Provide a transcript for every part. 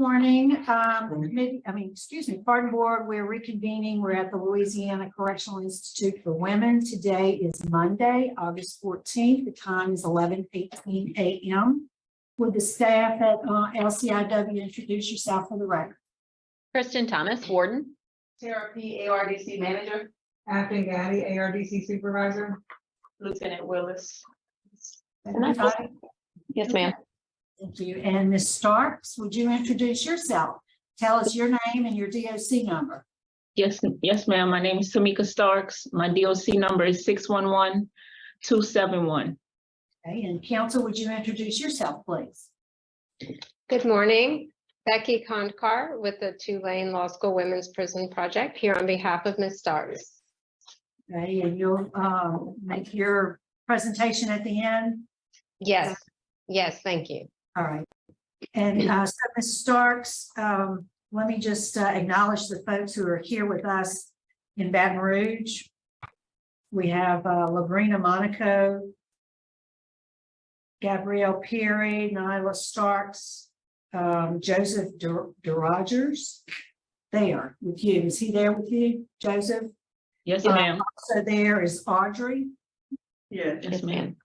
Morning, pardon board, we're reconvening. We're at the Louisiana Correctional Institute for Women. Today is Monday, August 14th. The time is 11:18 a.m. Would the staff at LCIW introduce yourself for the record? Kristen Thomas, Warden. Sarah P. ARDC Manager. Acting Gaddy, ARDC Supervisor. Lieutenant Willis. Everybody? Yes, ma'am. Thank you. And Ms. Starks, would you introduce yourself? Tell us your name and your DOC number. Yes, ma'am. My name is Tamika Starks. My DOC number is 611271. Okay, and counsel, would you introduce yourself, please? Good morning, Becky Kondkar with the Tulane Law School Women's Prison Project here on behalf of Ms. Starks. Okay, and you'll make your presentation at the end. Yes, yes, thank you. All right. And so Ms. Starks, let me just acknowledge the folks who are here with us in Baton Rouge. We have Labrina Monaco, Gabrielle Peary, Nyla Starks, Joseph DeRogers. They are with you. Is he there with you, Joseph? Yes, ma'am. Also there is Audrey. Yes, ma'am.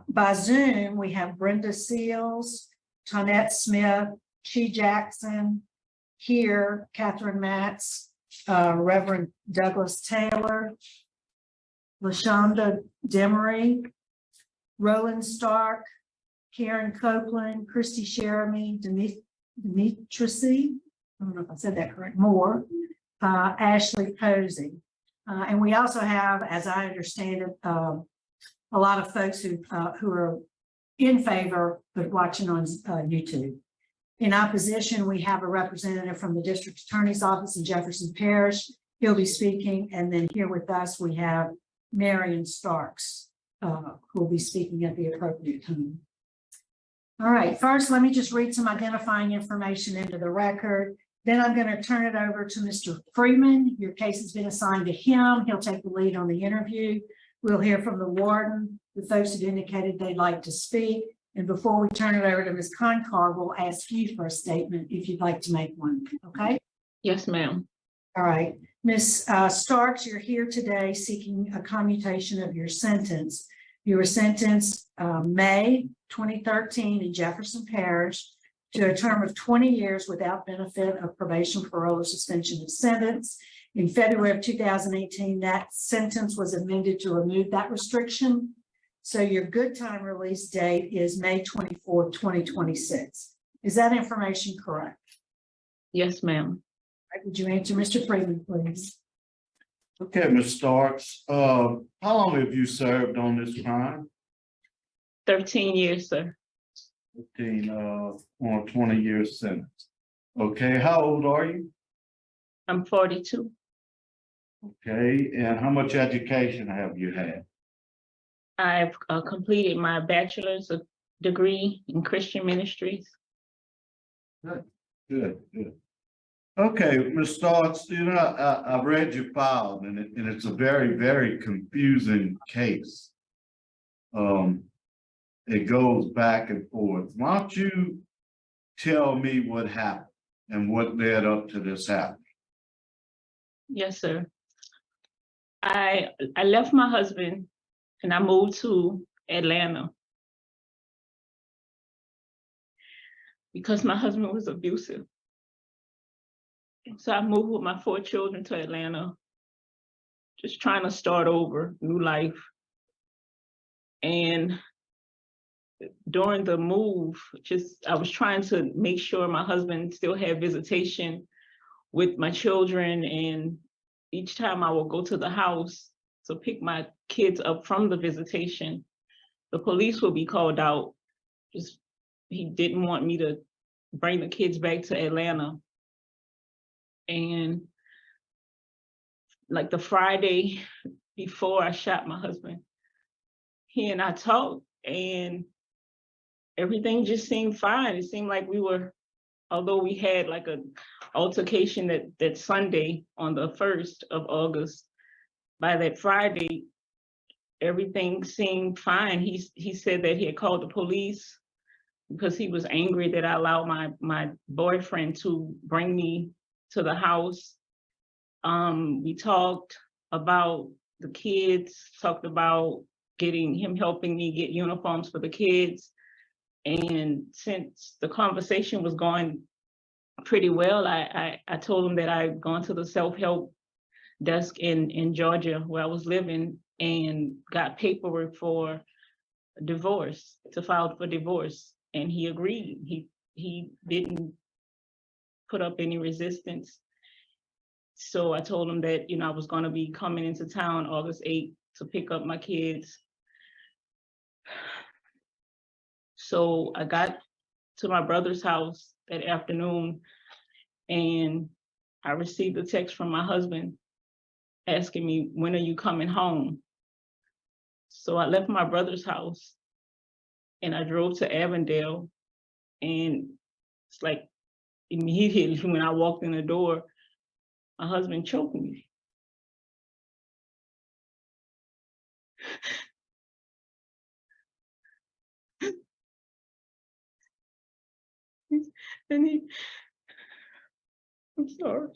By Zoom, we have Brenda Seals, Tonette Smith, Chi Jackson, here, Catherine Matz, Reverend Douglas Taylor, LaShonda Demery, Roland Stark, Karen Copeland, Christy Sheremy, Demetrici, I don't know if I said that correct, Moore, Ashley Posey. And we also have, as I understand it, a lot of folks who are in favor, but watching on YouTube. In opposition, we have a representative from the District Attorney's Office in Jefferson Parish. He'll be speaking. And then here with us, we have Marion Starks, who will be speaking at the appropriate time. All right, first, let me just read some identifying information into the record. Then I'm going to turn it over to Mr. Freeman. Your case has been assigned to him. He'll take the lead on the interview. We'll hear from the warden, the folks that indicated they'd like to speak. And before we turn it over to Ms. Kondkar, we'll ask you for a statement if you'd like to make one, okay? Yes, ma'am. All right. Ms. Starks, you're here today seeking a commutation of your sentence. You were sentenced May 2013 in Jefferson Parish to a term of 20 years without benefit of probation, parole, or suspension of sentence. In February of 2018, that sentence was amended to remove that restriction. So your good time release date is May 24th, 2026. Is that information correct? Yes, ma'am. All right, would you answer Mr. Freeman, please? Okay, Ms. Starks, how long have you served on this crime? 13 years, sir. 15, on a 20-year sentence. Okay, how old are you? I'm 42. Okay, and how much education have you had? I've completed my bachelor's degree in Christian ministries. Good. Okay, Ms. Starks, you know, I've read your file and it's a very, very confusing case. It goes back and forth. Why don't you tell me what happened and what led up to this happening? Yes, sir. I left my husband and I moved to Atlanta because my husband was abusive. So I moved with my 4 children to Atlanta, just trying to start over, new life. And during the move, I was trying to make sure my husband still had visitation with my children. And each time I would go to the house to pick my kids up from the visitation, the police would be called out. He didn't want me to bring the kids back to Atlanta. And like the Friday before I shot my husband, he and I talked and everything just seemed fine. It seemed like although we had like an altercation that Sunday on the 1st of August, by that Friday, everything seemed fine. He said that he had called the police because he was angry that I allowed my boyfriend to bring me to the house. We talked about the kids, talked about helping me get uniforms for the kids. And since the conversation was going pretty well, I told him that I'd gone to the self-help desk in Georgia where I was living and got paperwork for divorce, to file for divorce. And he agreed. He didn't put up any resistance. So I told him that, I was going to be coming into town August 8th to pick up my kids. So I got to my brother's house that afternoon and I received a text from my husband asking me, when are you coming home? So I left my brother's house and I drove to Avondale, and it's like immediately when I walked in the door, my husband choked me. And I'm sorry.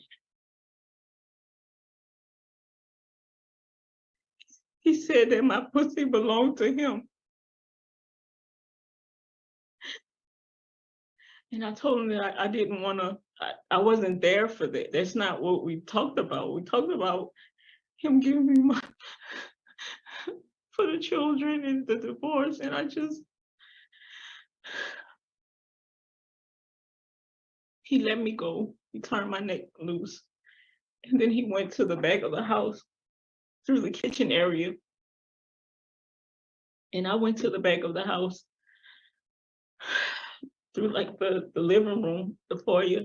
He said that my pussy belonged to him. And I told him that I didn't want to, I wasn't there for that. That's not what we talked about. We talked about him giving me my, for the children and the divorce. And he let me go. He turned my neck loose. And then he went to the back of the house through the kitchen area. And I went to the back of the house through like the living room, the foyer.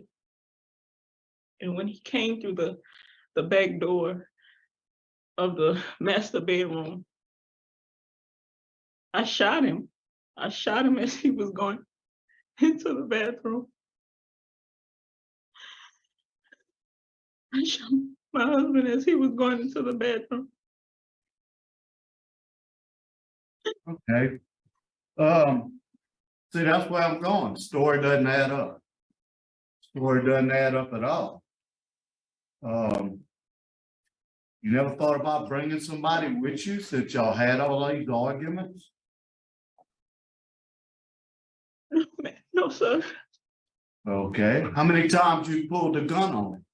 And when he came through the back door of the master bedroom, I shot him. I shot him as he was going into the bathroom. I shot my husband as he was going into the bathroom. Okay. See, that's where I'm going. The story doesn't add up. Story doesn't add up at all. You never thought about bringing somebody with you since y'all had all these arguments? No, sir. Okay, how many times you pulled the gun on him?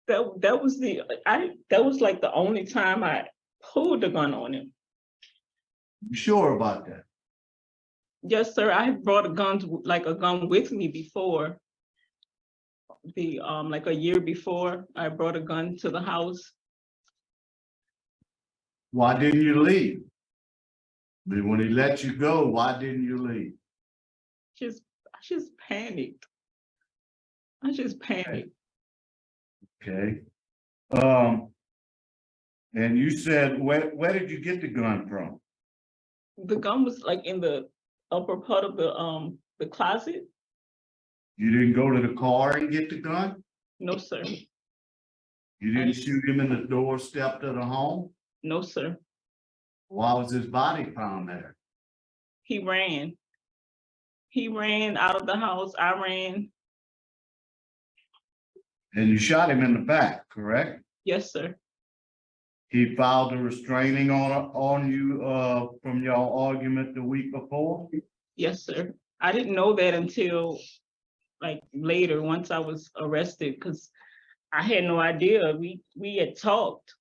That was like the only time I pulled the gun on him. You sure about that? Yes, sir. I had brought a gun with me before. Like a year before, I brought a gun to the house. Why didn't you leave? I mean, when he let you go, why didn't you leave? I just panicked. I just panicked. Okay. And you said, where did you get the gun from? The gun was like in the upper part of the closet. You didn't go to the car and get the gun? No, sir. You didn't shoot him in the doorstep of the home? No, sir. Why was his body found there? He ran. He ran out of the house. I ran. And you shot him in the back, correct? Yes, sir. He filed a restraining on you from your argument the week before? Yes, sir. I didn't know that until like later, once I was arrested, because I had no idea. We had talked,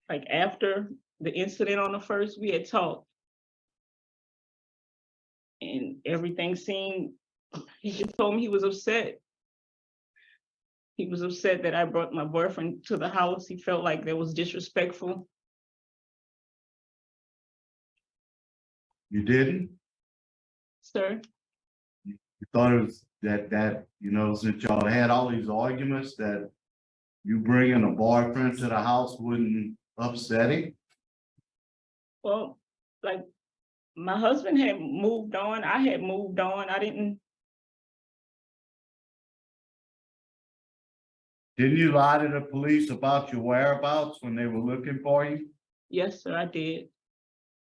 like after the incident on the first, we had talked. And everything seemed, he just told me he was upset. He was upset that I brought my boyfriend to the house. He felt like that was disrespectful. You didn't? Sir, You thought it was that, since y'all had all these arguments, that you bringing a boyfriend to the house wouldn't upset him? well, like my husband had moved on. I had moved on. Didn't you lie to the police about your whereabouts when they were looking for you? Yes, sir, I did.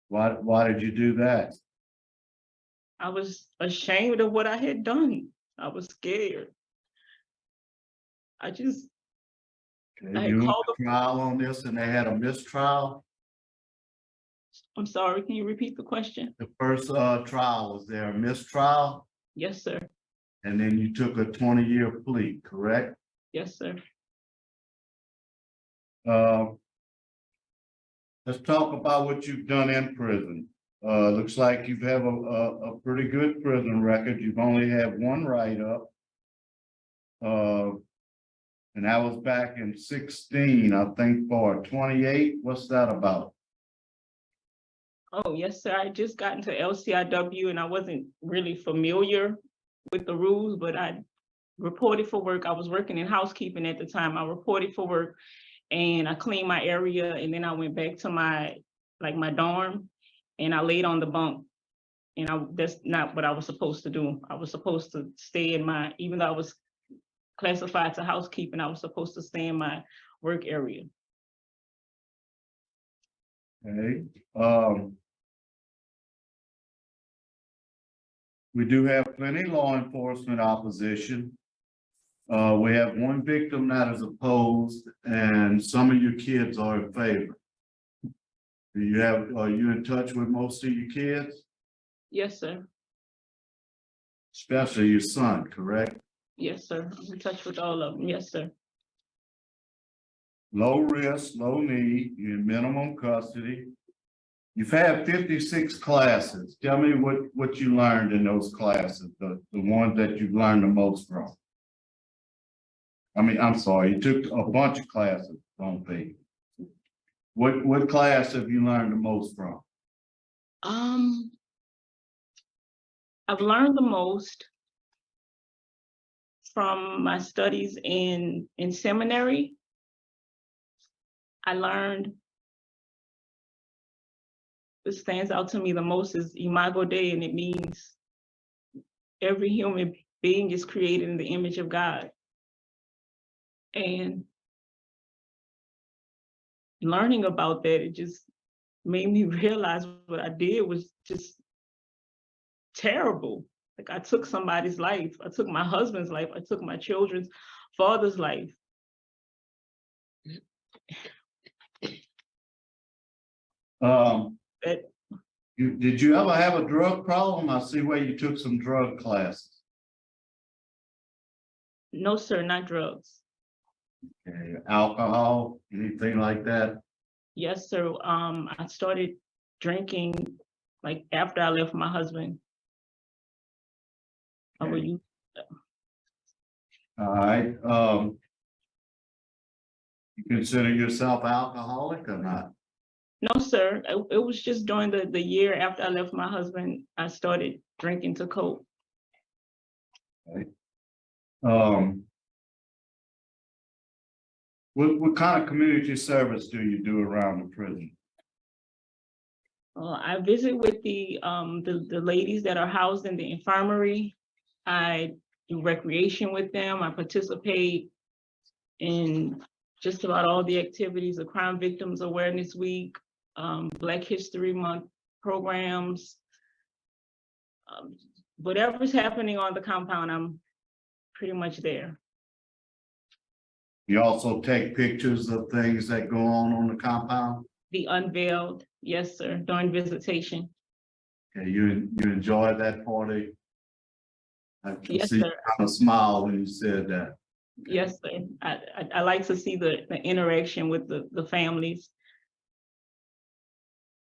Why did you do that? I was ashamed of what I had done. I was scared. I just, I You went called to trial on this and they had a mistrial. I'm sorry, can you repeat the question? The first trial, was there a mistrial? Yes, sir. And then you took a 20-year plea, correct? Yes, sir. Let's talk about what you've done in prison. Looks like you have a pretty good prison record. You've only had one write-up. And that was back in 16, I think, for 28. What's that about? Oh, yes, sir. I just got into LCIW and I wasn't really familiar with the rules, but I reported for work. I was working in housekeeping at the time. I reported for work and I cleaned my area and then I went back to my dorm and I laid on the bunk. And that's not what I was supposed to do. I was supposed to stay in my, even though I was classified to housekeeping, I was supposed to stay in my work area. Okay. We do have plenty law enforcement opposition. We have one victim that is opposed and some of your kids are in favor. Are you in touch with most of your kids? Yes, sir. Especially your son, correct? Yes, sir. I'm in touch with all of them. Yes, sir. Low risk, low need, you're in minimum custody. You've had 56 classes. Tell me what you learned in those classes, the ones that you've learned the most from. I mean, I'm sorry, you took a bunch of classes, don't they? What class have you learned the most from? I've learned the most from my studies in seminary. I learned, what stands out to me the most is Imago Dei, and it means every human being is created in the image of God. And learning about that, it just made me realize what I did was just terrible. Like I took somebody's life, I took my husband's life, I took my children's father's life. That Did you ever have a drug problem? I see where you took some drug classes. no, sir, not drugs. Okay, alcohol, anything like that? Yes, sir. I started drinking like after I left my husband. I would use. All right, you consider yourself alcoholic or not? No, sir. It was just during the year after I left my husband, I started drinking to cope. What kind of community service do you do around the prison? I visit with the ladies that are housed in the infirmary. I do recreation with them. I participate in just about all the activities of Crime Victims Awareness Week, Black History Month programs. Whatever's happening on the compound, I'm pretty much there. You also take pictures of things that go on the compound? The unveiled, yes, sir, during visitation. Okay, you enjoy that party? I can Yes, see sir. you kind of smile when you said that. Yes, sir. I like to see the interaction with the families.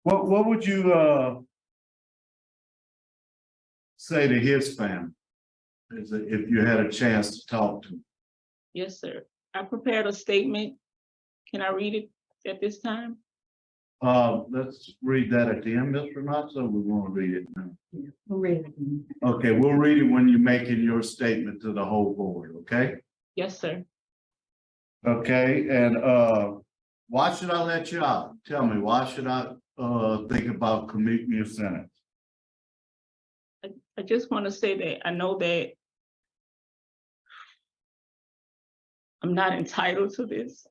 What would you say to his family if you had a chance to talk to him? Yes, sir. I prepared a statement. Can I read it at this time? Let's read that at the end, Mr. Renazzo. We want to read it now. We'll read it. Okay, we'll read it when you're making your statement to the whole board, okay? Yes, sir. Okay, and why should I let you out? Tell me, why should I think about commuting your sentence? I just want to say that I know that I'm not entitled to this.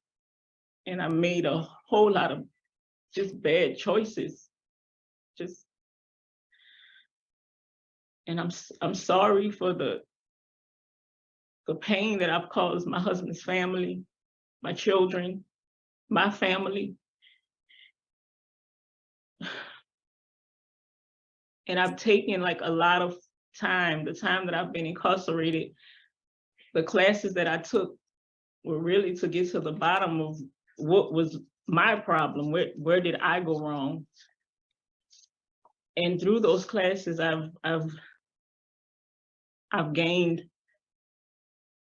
And I made a whole lot of just bad choices. Just And I'm sorry for the pain that I've caused my husband's family, my children, my family. And I've taken like a lot of time, the time that I've been incarcerated, the classes that I took were really to get to the bottom of what was my problem, where did I go wrong? And through those classes, I've gained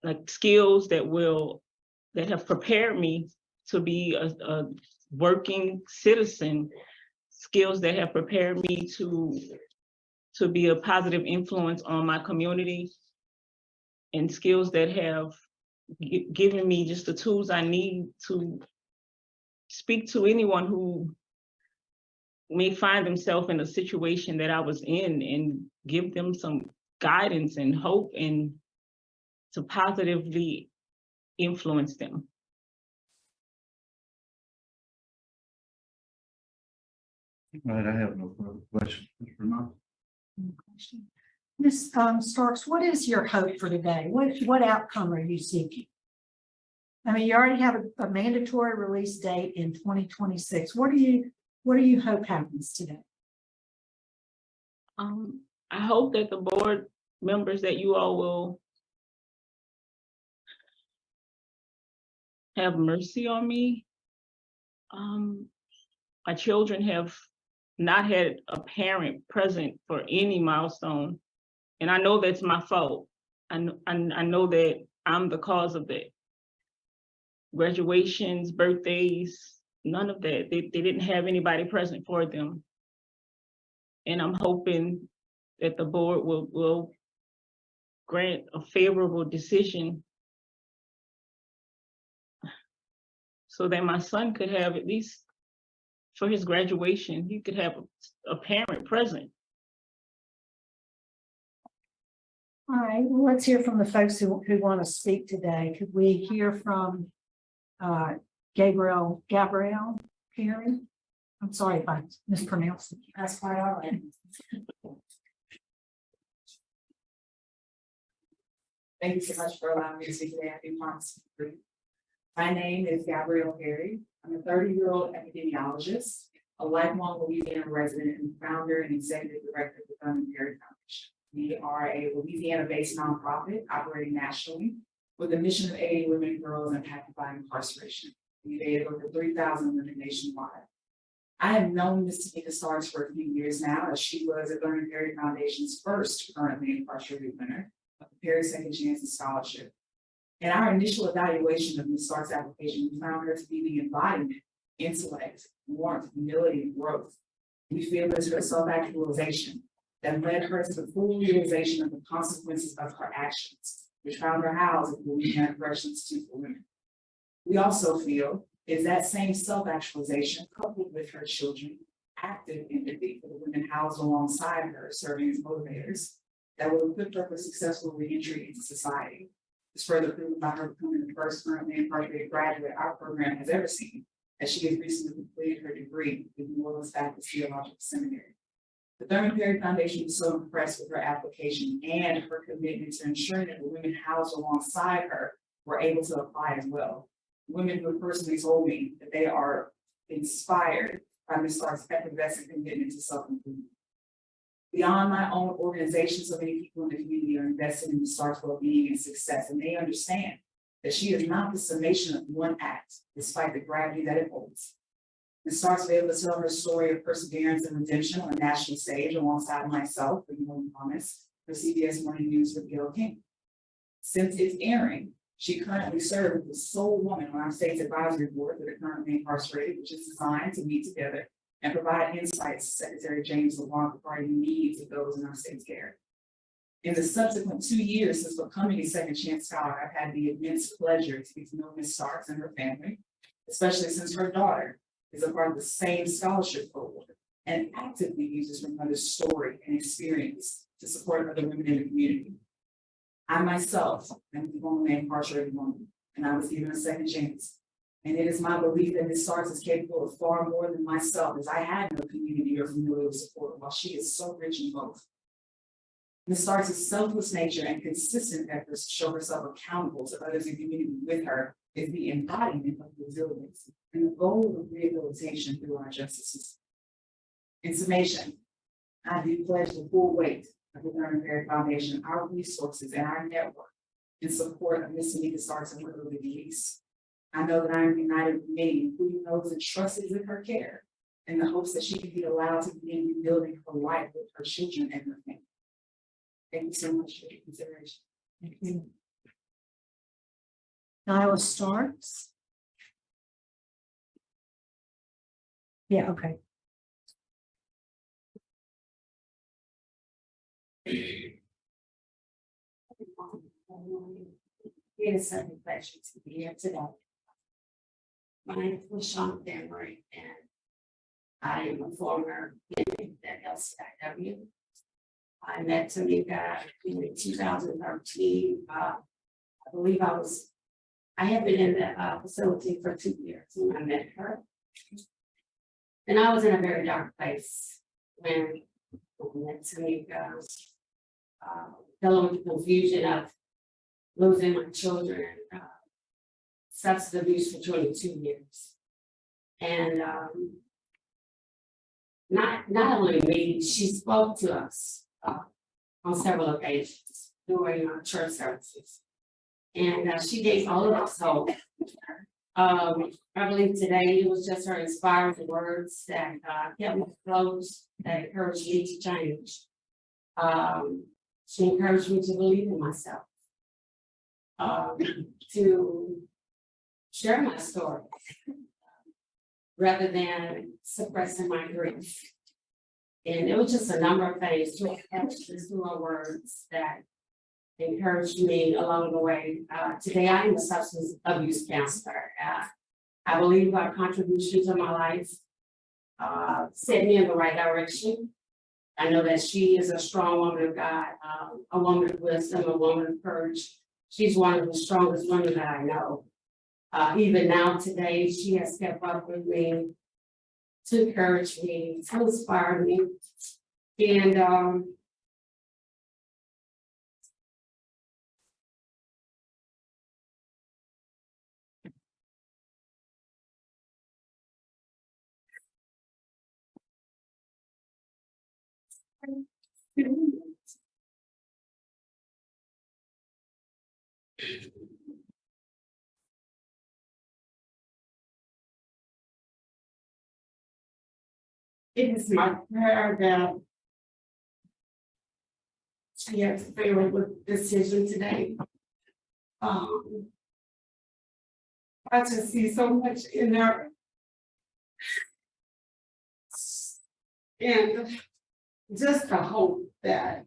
like skills that have prepared me to be a working citizen, skills that have prepared me to be a positive influence on my community, and skills that have given me just the tools I need to speak to anyone who may find themselves in a situation that I was in, and give them some guidance and hope, and to positively influence them. Right, I have no further questions, Ms. Renata. Ms. Starks, what is your hope for today? What outcome are you seeking? I mean, you already have a mandatory release date in 2026. What do you hope happens today? I hope that the board members, that you all will have mercy on me. My children have not had a parent present for any milestone, and I know that's my fault. I know that I'm the cause of that. Graduations, birthdays, none of that. They didn't have anybody present for them. And I'm hoping that the board will grant a favorable decision so that my son could have, at least for his graduation, he could have a parent present. All right, well, let's hear from the folks who want to speak today. Could we hear from Gabrielle Perry? I'm sorry if I mispronounced it. That's quite all right. Thank you so much for allowing me to speak today. I do promise to be brief. My name is Gabrielle Perry. I'm a 30-year-old epidemiologist, a lifelong Louisiana resident, and founder and executive director of the Thurman Perry Foundation. We are a Louisiana-based nonprofit operating nationally with a mission of aiding women and girls impacted by incarceration. We've aided over 3,000 women nationwide. I have known Ms. Tamika Starks for a few years now, as she was the Thurman Perry Foundation's first currently incarcerated winner of the Perry Second Chances Scholarship. In our initial evaluation of Ms. Stark's application, we found her to be the embodiment, intellect, warmth, humility, and growth. We feel it's her self-actualization that led her to the full realization of the consequences of her actions, which found her housed at the Louisiana Correctional Institute for Women. We also feel is that same self-actualization, coupled with her children, active empathy for the women housed alongside her, serving as motivators, that will equip her for successful reentry into society. It's further proven by her becoming the first currently incarcerated graduate our program has ever seen, as she has recently completed her degree with New Orleans Baptist Theological Seminary. The Thurman Perry Foundation was so impressed with her application and her commitment to ensuring that the women housed alongside her were able to apply as well. Women who have personally told me that they are inspired by Ms. Stark's effervescent commitment to self-improvement. Beyond my own organization, so many people in the community are invested in Ms. Stark's well-being and success, and they understand that she is not the summation of one act, despite the gravity that it holds. Ms. Stark's was able to tell her story of perseverance and redemption on a national stage alongside myself, the Morning Promise, for CBS Morning News with Gail King. Since its airing, she currently serves as the sole woman on our state's advisory board for the currently incarcerated, which is designed to meet together and provide insights to Secretary James LeBlanc regarding the needs of those in our state's care. In the subsequent 2 years since becoming a Second Chance Scholar, I've had the immense pleasure to get to know Ms. Starks and her family, especially since her daughter is a part of the same scholarship cohort and actively uses her mother's story and experience to support other women in the community. I myself am the formerly incarcerated woman, and I was given a second chance. And it is my belief that Ms. Starks is capable of far more than myself, as I had no community or familial support, while she is so rich in both. Ms. Starks' selfless nature and consistent efforts to show herself accountable to others in community with her is the embodiment of resilience and the goal of rehabilitation through our justice system. In summation, I do pledge the full weight of the Vernon Perry Foundation, our resources, and our network in support of Ms. Tamika Starks and her release. I know that I am united with many, including those entrusted with her care, in the hopes that she can be allowed to begin rebuilding her life with her children and her family. Thank you so much for your consideration. Thank you. Nyla Starks. Yeah, okay. It is such a pleasure to be here today. My name is Sean Danbury, and I am a former inmate at LCIW. I met Tamika in 2013. I believe I had been in the facility for 2 years when I met her. And I was in a very dark place when I met Tamika. Dealing with the confusion of losing my children, substance abuse for 22 years. And not only me, she spoke to us on several occasions during our church services. And she gave all of us hope. I believe today it was just her inspiring words that kept me close, that encouraged me to change. She encouraged me to believe in myself, to share my story, rather than suppressing my grief. And it was just a number of things to through her words that encouraged me along the way. Today, I am a substance abuse counselor. I believe her contribution to my life set me in the right direction. I know that she is a strong woman of God, a woman of wisdom, a woman of courage. She's one of the strongest women that I know. Even now today, she has kept up with me to encourage me, to inspire me. And it is my prayer that she has a favorable decision today. I just see so much in her. And just the hope that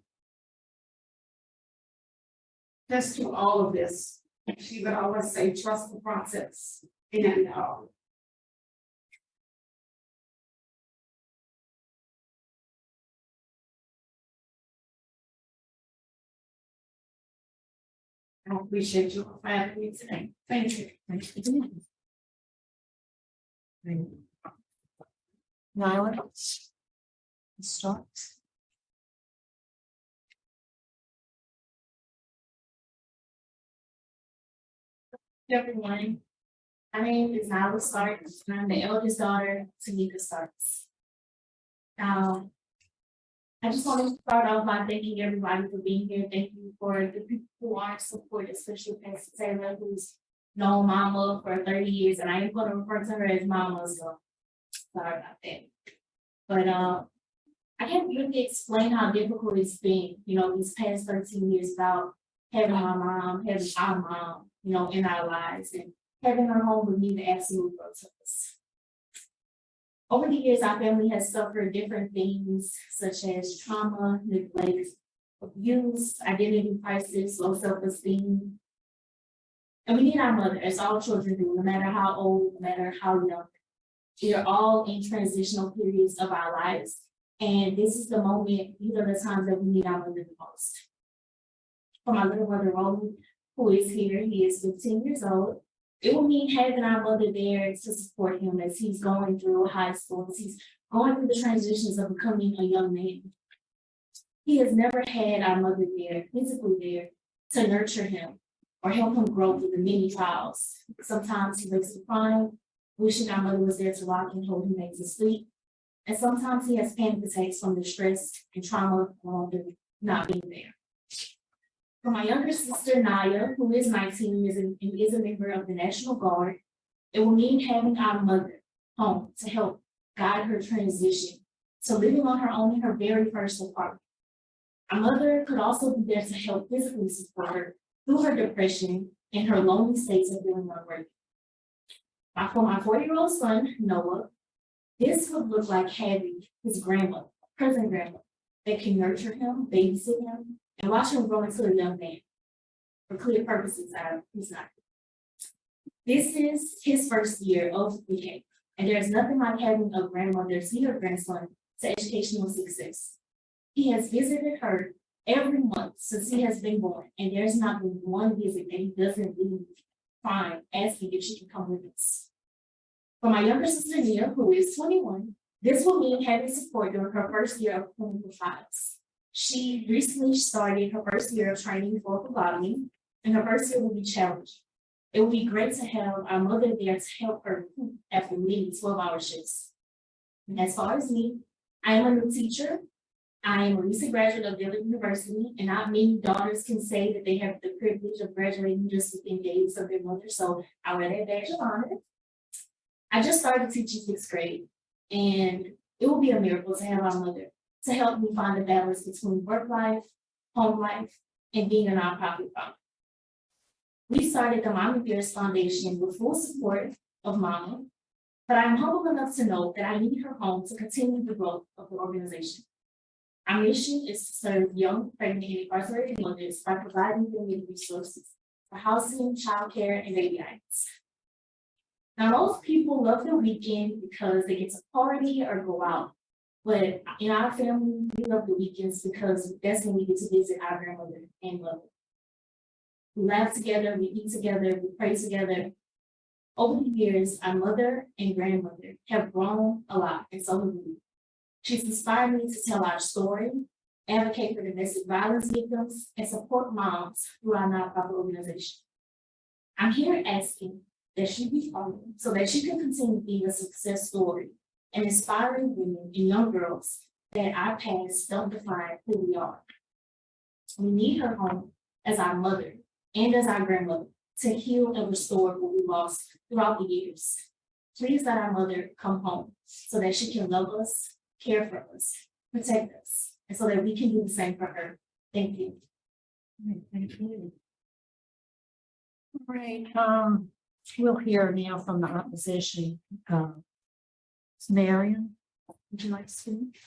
just through all of this, she would always say, trust the process. And I appreciate you for having me today. Thank you. Thank you. Nyla Starks. Good morning. My name is Nyla Starks, and I'm the eldest daughter to Tamika Starks. I just want to start off by thanking everybody for being here. Thank you for the people who are supported, especially Pastor Taylor, who's known Mama for 30 years, and I am going to refer to her as Mama, so sorry about that. But I can't really explain how difficult it's been, these past 13 years about having my mom, having our mom, in our lives, and having her home with me, the absolute growth of us. Over the years, our family has suffered different things such as trauma, neglect, abuse, identity crisis, low self-esteem. And we need our mother, as all children do, no matter how old, no matter how young. We are all in transitional periods of our lives. And this is the moment, these are the times that we need our mother the most. For my little brother, Roland, who is here, he is 15 years old. It will mean having our mother there to support him as he's going through high school, as he's going through the transitions of becoming a young man. He has never had our mother there, physically there, to nurture him or help him grow through the many trials. Sometimes he wakes up crying, wishing our mother was there to rock and hold him back to sleep. And sometimes he has panic attacks from the stress and trauma of not being there. For my younger sister, Naya, who is 19 and is a member of the National Guard, it will mean having our mother home to help guide her transition to living on her own in her very first apartment. Our mother could also be there to help physically support her through her depression and her lonely states of feeling unworthy. For my 40-year-old son, Noah, this would look like having his grandmother, present grandmother, that can nurture him, babysit him, and watch him grow into a young man. For clear purposes, he's not. This is his first year of rehab, and there's nothing like having a grandmother see her grandson to educational success. He has visited her every month since he has been born, and there's not been one visit that he doesn't leave crying, asking if she can come with us. For my younger sister, Nia, who is 21, this will mean having support during her first year of clinical trials. She recently started her first year of training for phlebotomy, and her first year will be challenging. It would be great to have our mother there to help her after many 12-hour shifts. And as far as me, I am a new teacher. I am a recent graduate of Dillon University, and not many daughters can say that they have the privilege of graduating just within days of their mother, so I wear that badge of honor. I just started teaching 6th grade, and it will be a miracle to have our mother to help me find a balance between work life, home life, and being a nonprofit founder. We started the Mama Bears Foundation with full support of Mama, but I'm humble enough to know that I need her home to continue the growth of the organization. Our mission is to serve young, pregnant, and incarcerated mothers by providing them with resources for housing, childcare, and baby items. Now, most people love the weekend because they get to party or go out. But in our family, we love the weekends because that's when we get to visit our grandmother and mother. We laugh together, we eat together, we pray together. Over the years, our mother and grandmother have grown a lot, and so have we. She's inspired me to tell our story, advocate for domestic violence victims, and support moms through our nonprofit organization. I'm here asking that she be followed so that she can continue being a success story and inspiring women and young girls that our past don't define who we are. We need her home as our mother and as our grandmother to heal and restore what we lost throughout the years. Please let our mother come home so that she can love us, care for us, protect us, and so that we can do the same for her. Thank you. Thank you. All right, we'll hear now from the opposition. Marion, would you like to speak?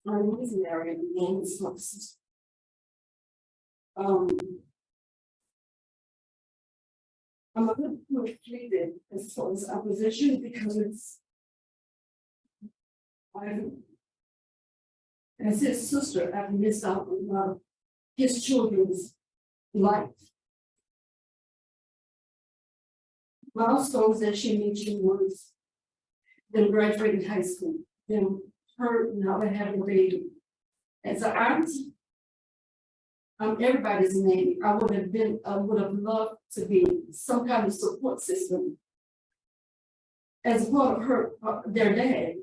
My name is Marion, and I'm a little conflicted as far as opposition because as his sister, I've missed out on his children's life. Milestones that she mentioned was them graduating high school, them her now having a baby. As an aunt, everybody's name. I would have loved to be some kind of support system as part of her, their dad.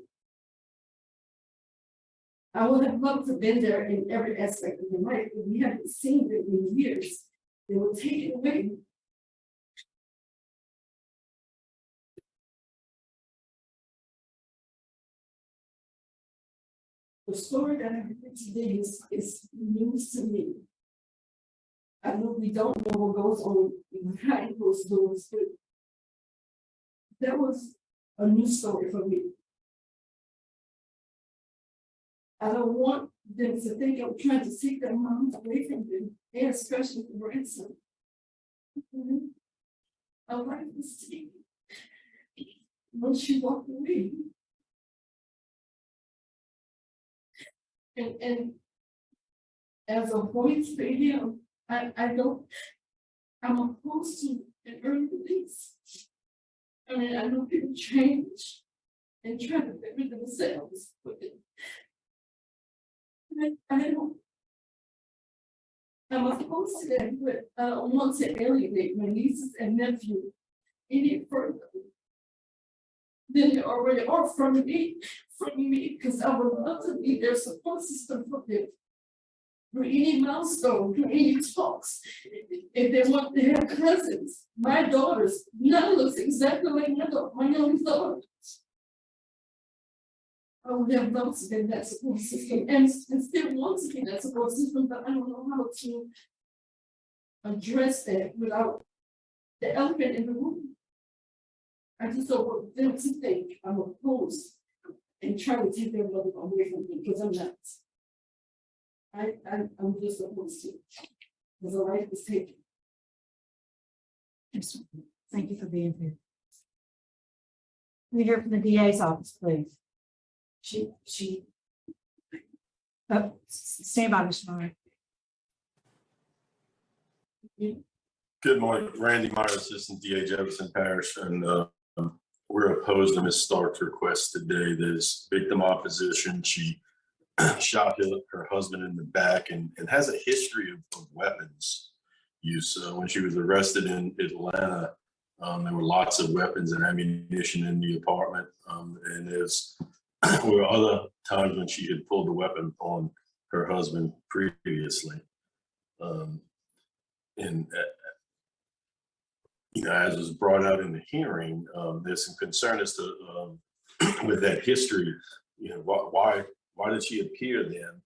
I would have loved to have been there in every aspect of their life, but we haven't seen them in years. They were taken away. The story that I heard today is news to me. I know we don't know what goes on behind those doors, but that was a new story for me. I don't want them to think I'm trying to take their mom away from them, and especially the grandson. I like this thing. When she walked away. And as a voice for him, I don't I'm opposed to an early release. I mean, I know people change and try to better themselves, but I don't. I'm opposed to that, but I don't want to alienate my nieces and nephews any further than they already are from me, because I would love to be their support system for them. For any milestone, for any talks, if they want to have cousins, my daughters, none looks exactly like my young daughter. I would have loved to be that support system and still want to be that support system, but I don't know how to address that without the elephant in the room. I just don't want them to think I'm opposed and trying to take their love away from me, because I'm not. I'm just supposed to, because the life is taken. Yes, thank you for being here. We hear from the DA's office, please. Stand by, Mr. Murray. Good morning, Randy Meyer, Assistant DA Jefferson Parish, and we're opposed to Ms. Stark's request today. There's victim opposition. She shot her husband in the back and has a history of weapons use. When she was arrested in Atlanta, there were lots of weapons and ammunition in the apartment, and there's were other times when she had pulled the weapon on her husband previously. And you know, as was brought out in the hearing, there's some concern as to with that history. You know, why did she appear then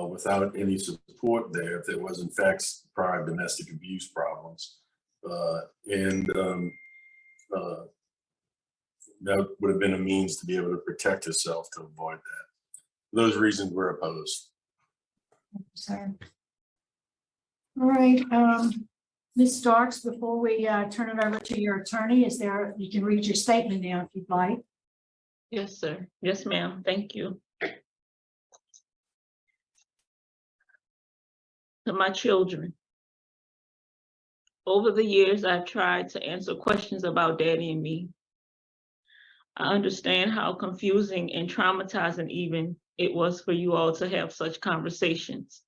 without any support there if there was in fact prior domestic abuse problems? That would have been a means to be able to protect herself to avoid that. For those reasons we're opposed. Sir. All right, Ms. Starks, before we turn it over to your attorney, you can read your statement now if you'd like. Yes, sir. Yes, ma'am. Thank you. To my children, over the years, I've tried to answer questions about Daddy and me. I understand how confusing and traumatizing even it was for you all to have such conversations.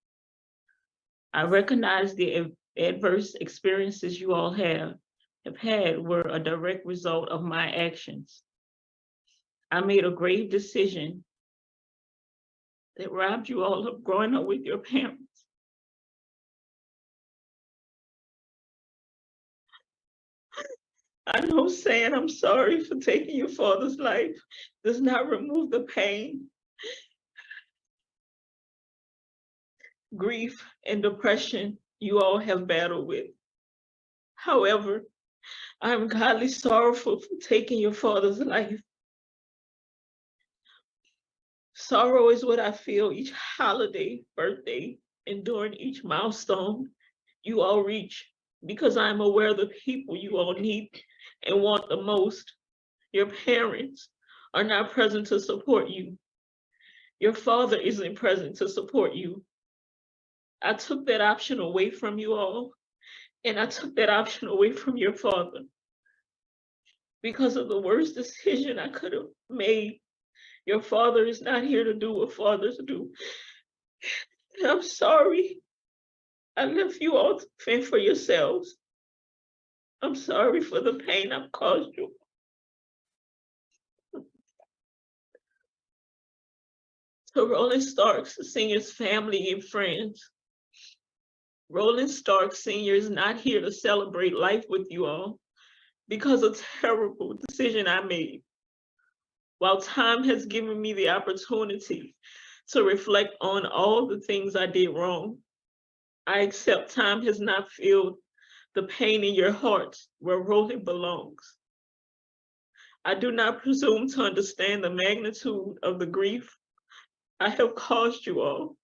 I recognize the adverse experiences you all have had were a direct result of my actions. I made a grave decision that robbed you all of growing up with your parents. I know saying I'm sorry for taking your father's life does not remove the pain, grief, and depression you all have battled with. However, I am godly sorrowful for taking your father's life. Sorrow is what I feel each holiday, birthday, and during each milestone you all reach, because I am aware of the people you all need and want the most. Your parents are not present to support you. Your father isn't present to support you. I took that option away from you all, and I took that option away from your father because of the worst decision I could have made. Your father is not here to do what fathers do. And I'm sorry. I left you all to fend for yourselves. I'm sorry for the pain I've caused you. To Roland Starks, Sr.'s family and friends. Roland Stark Sr. is not here to celebrate life with you all because of a terrible decision I made. While time has given me the opportunity to reflect on all the things I did wrong, I accept time has not filled the pain in your hearts where Roland belongs. I do not presume to understand the magnitude of the grief I have caused you all.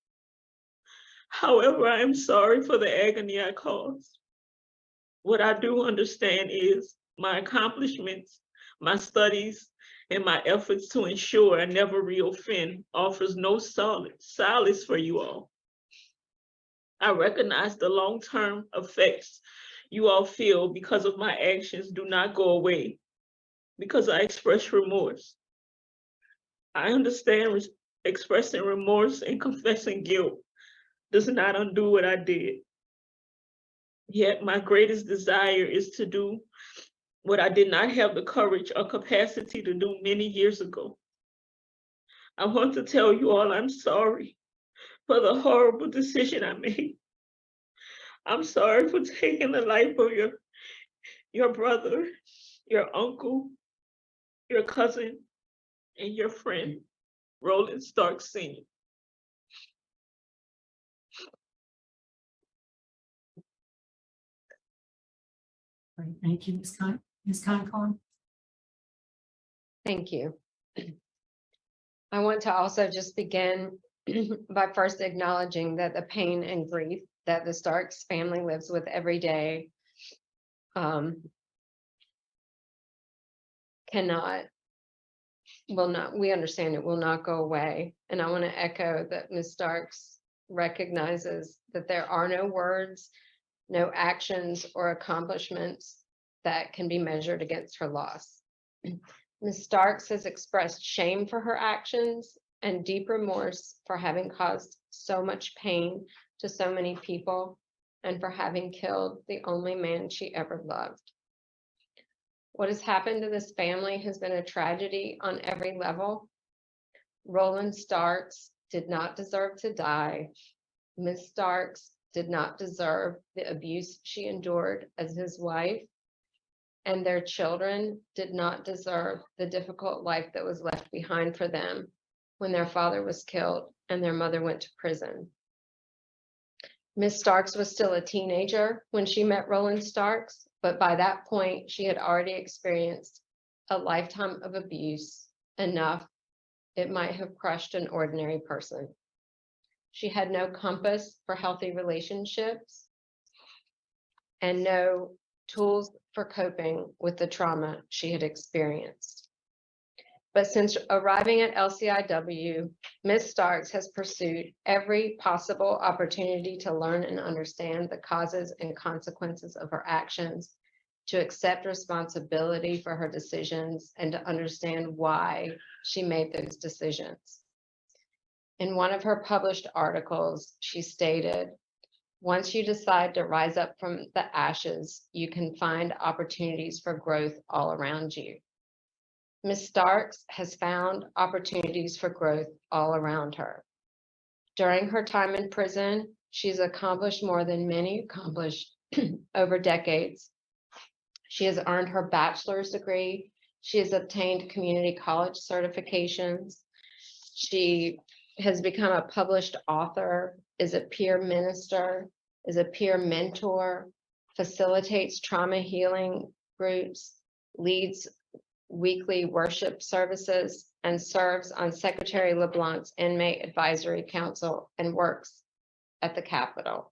However, I am sorry for the agony I caused. What I do understand is my accomplishments, my studies, and my efforts to ensure I never reoffend offers no solace for you all. I recognize the long-term effects you all feel because of my actions do not go away because I express remorse. I understand expressing remorse and confessing guilt does not undo what I did. Yet my greatest desire is to do what I did not have the courage or capacity to do many years ago. I want to tell you all I'm sorry for the horrible decision I made. I'm sorry for taking the life of your brother, your uncle, your cousin, and your friend, Roland Stark Sr. Great, thank you, Ms. Concon. Thank you. I want to also just begin by first acknowledging that the pain and grief that the Starks family lives with every day we understand it will not go away. And I want to echo that Ms. Starks recognizes that there are no words, no actions or accomplishments that can be measured against her loss. Ms. Starks has expressed shame for her actions and deep remorse for having caused so much pain to so many people and for having killed the only man she ever loved. What has happened to this family has been a tragedy on every level. Roland Starks did not deserve to die. Ms. Starks did not deserve the abuse she endured as his wife, and their children did not deserve the difficult life that was left behind for them when their father was killed and their mother went to prison. Ms. Starks was still a teenager when she met Roland Starks, but by that point, she had already experienced a lifetime of abuse, enough it might have crushed an ordinary person. She had no compass for healthy relationships and no tools for coping with the trauma she had experienced. But since arriving at LCIW, Ms. Starks has pursued every possible opportunity to learn and understand the causes and consequences of her actions, to accept responsibility for her decisions, and to understand why she made those decisions. In one of her published articles, she stated, "Once you decide to rise up from the ashes, you can find opportunities for growth all around you." Ms. Starks has found opportunities for growth all around her. During her time in prison, she's accomplished more than many accomplished over decades. She has earned her bachelor's degree. She has obtained community college certifications. She has become a published author, is a peer minister, is a peer mentor, facilitates trauma healing groups, leads weekly worship services, and serves on Secretary LeBlanc's Inmate Advisory Council and works at the Capitol.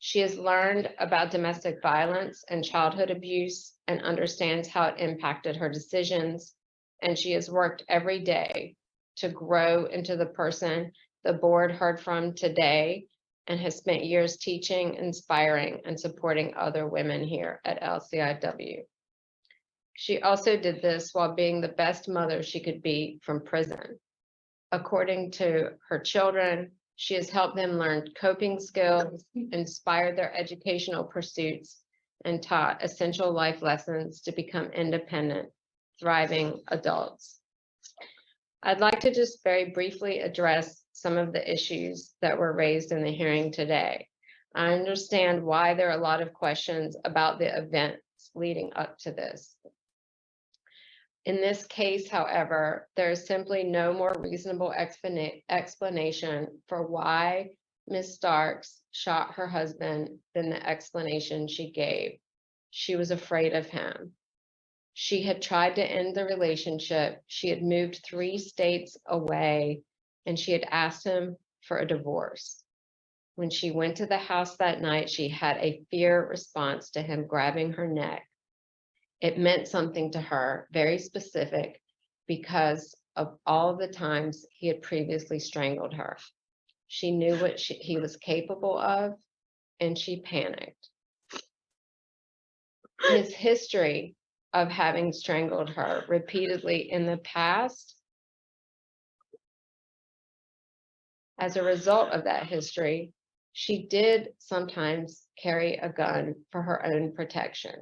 She has learned about domestic violence and childhood abuse and understands how it impacted her decisions. And she has worked every day to grow into the person the board heard from today and has spent years teaching, inspiring, and supporting other women here at LCIW. She also did this while being the best mother she could be from prison. According to her children, she has helped them learn coping skills, inspired their educational pursuits, and taught essential life lessons to become independent, thriving adults. I'd like to just very briefly address some of the issues that were raised in the hearing today. I understand why there are a lot of questions about the events leading up to this. In this case, however, there is simply no more reasonable explanation for why Ms. Starks shot her husband than the explanation she gave. She was afraid of him. She had tried to end the relationship. She had moved 3 states away, and she had asked him for a divorce. When she went to the house that night, she had a fear response to him grabbing her neck. It meant something to her, very specific, because of all the times he had previously strangled her. She knew what he was capable of, and she panicked. his history of having strangled her repeatedly in the past. As a result of that history, she did sometimes carry a gun for her own protection.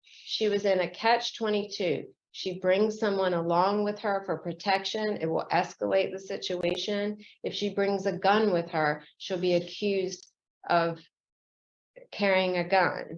She was in a catch-22. She brings someone along with her for protection. It will escalate the situation. If she brings a gun with her, she'll be accused of carrying a gun.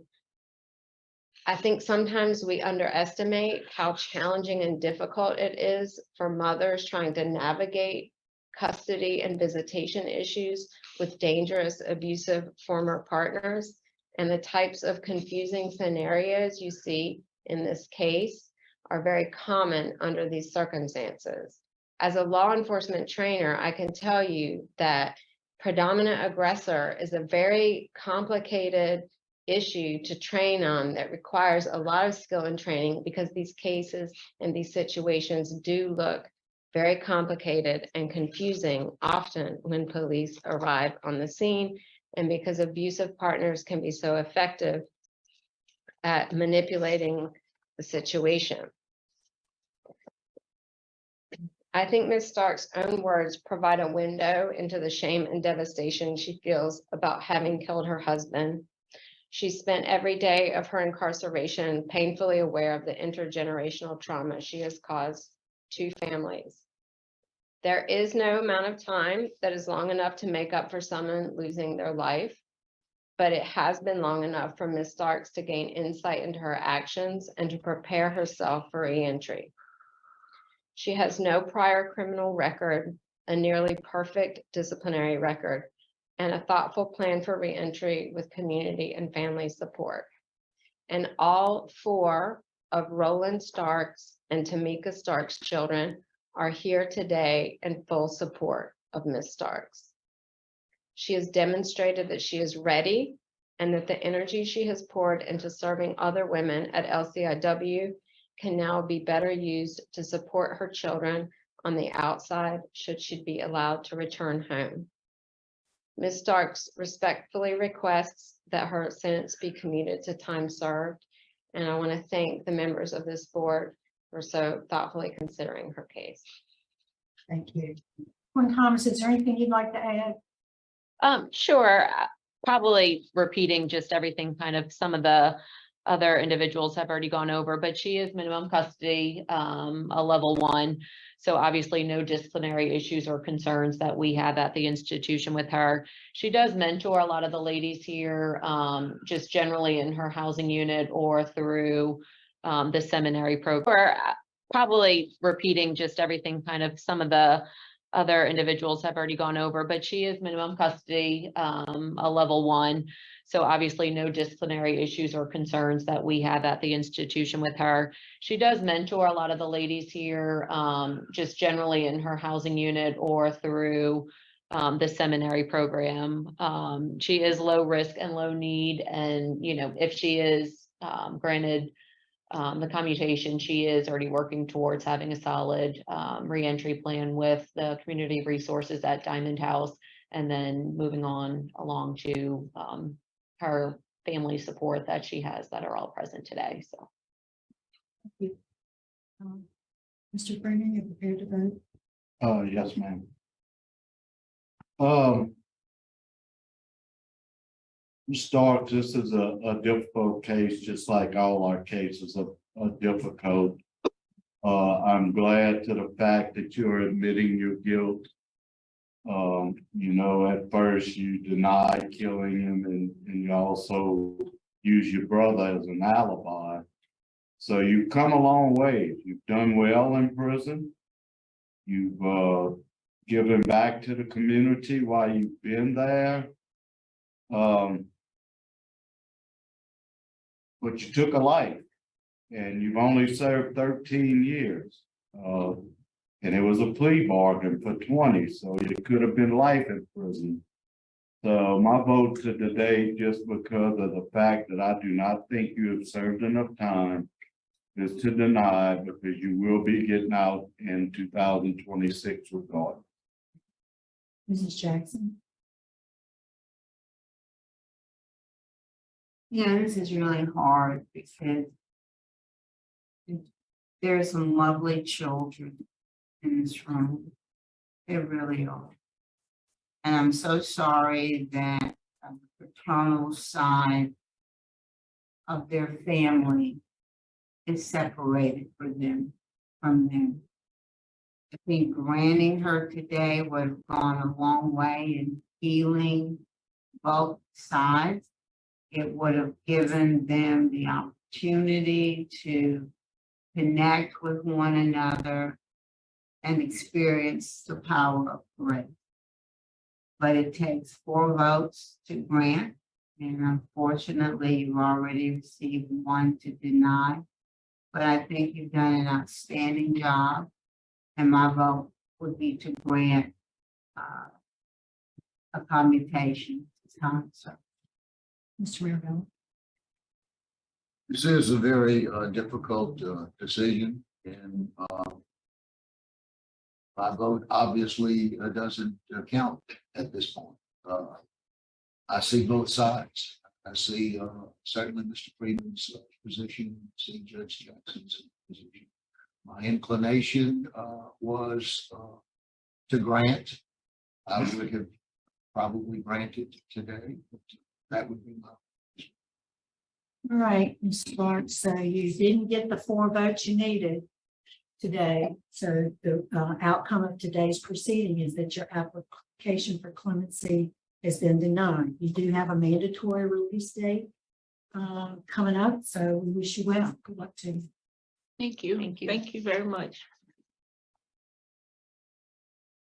I think sometimes we underestimate how challenging and difficult it is for mothers trying to navigate custody and visitation issues with dangerous, abusive former partners. And the types of confusing scenarios you see in this case are very common under these circumstances. As a law enforcement trainer, I can tell you that predominant aggressor is a very complicated issue to train on that requires a lot of skill and training, because these cases and these situations do look very complicated and confusing often when police arrive on the scene, and because abusive partners can be so effective at manipulating the situation. I think Ms. Stark's own words provide a window into the shame and devastation she feels about having killed her husband. She spent every day of her incarceration painfully aware of the intergenerational trauma she has caused to families. There is no amount of time that is long enough to make up for someone losing their life, but it has been long enough for Ms. Starks to gain insight into her actions and to prepare herself for re-entry. She has no prior criminal record, a nearly perfect disciplinary record, and a thoughtful plan for re-entry with community and family support. And all 4 of Roland Stark's and Tamika Stark's children are here today in full support of Ms. Starks. She has demonstrated that she is ready and that the energy she has poured into serving other women at LCIW can now be better used to support her children on the outside should she be allowed to return home. Ms. Starks respectfully requests that her sentence be commuted to time served, and I want to thank the members of this board for so thoughtfully considering her case. Thank you. Quinn Thomas, is there anything you'd like to add? Sure. Probably repeating just everything kind of some of the other individuals have already gone over, but she is minimum custody, a level 1. So obviously no disciplinary issues or concerns that we have at the institution with her. She does mentor a lot of the ladies here, just generally in her housing unit or through the seminary program. Probably repeating just everything kind of some of the other individuals have already gone over, but she is minimum custody, a level 1. So obviously no disciplinary issues or concerns that we have at the institution with her. She does mentor a lot of the ladies here, just generally in her housing unit or through the seminary program. She is low risk and low need. And, you know, if she is granted the commutation, she is already working towards having a solid reentry plan with the community resources at Diamond House, and then moving on along to her family support that she has that are all present today. So. Mr. Freeman, you're prepared to vote? Yes, ma'am. Stark, this is a difficult case, just like all our cases are difficult. I'm glad to the fact that you're admitting your guilt. You know, at first you denied killing him, and you also use your brother as an alibi. So you've come a long way. You've done well in prison. You've given back to the community while you've been there. But you took a life, and you've only served 13 years. And it was a plea bargain for 20, so it could have been life in prison. So my vote to today, just because of the fact that I do not think you have served enough time, is to deny, because you will be getting out in 2026 regardless. Mrs. Jackson? Yeah, this is really hard because there are some lovely children in this room. There really are. And I'm so sorry that the paternal side of their family is separated from them. I think granting her today would have gone a long way in healing both sides. It would have given them the opportunity to connect with one another and experience the power of grace. But it takes 4 votes to grant, and unfortunately, you've already received 1 to deny. But I think you've done an outstanding job, and my vote would be to grant a commutation to council. Mr. Mirabella. This is a very difficult decision, and my vote obviously doesn't count at this point. I see both sides. I see certainly Mr. Freeman's position, see Judge Jackson's position. My inclination was to grant. I would have probably granted today, but that would be my. All right, Ms. Clark, so you didn't get the 4 votes you needed today. So the outcome of today's proceeding is that your application for clemency has been denied. You do have a mandatory release date coming up, so we wish you well. Good luck to you. Thank you. Thank you. Thank you very much.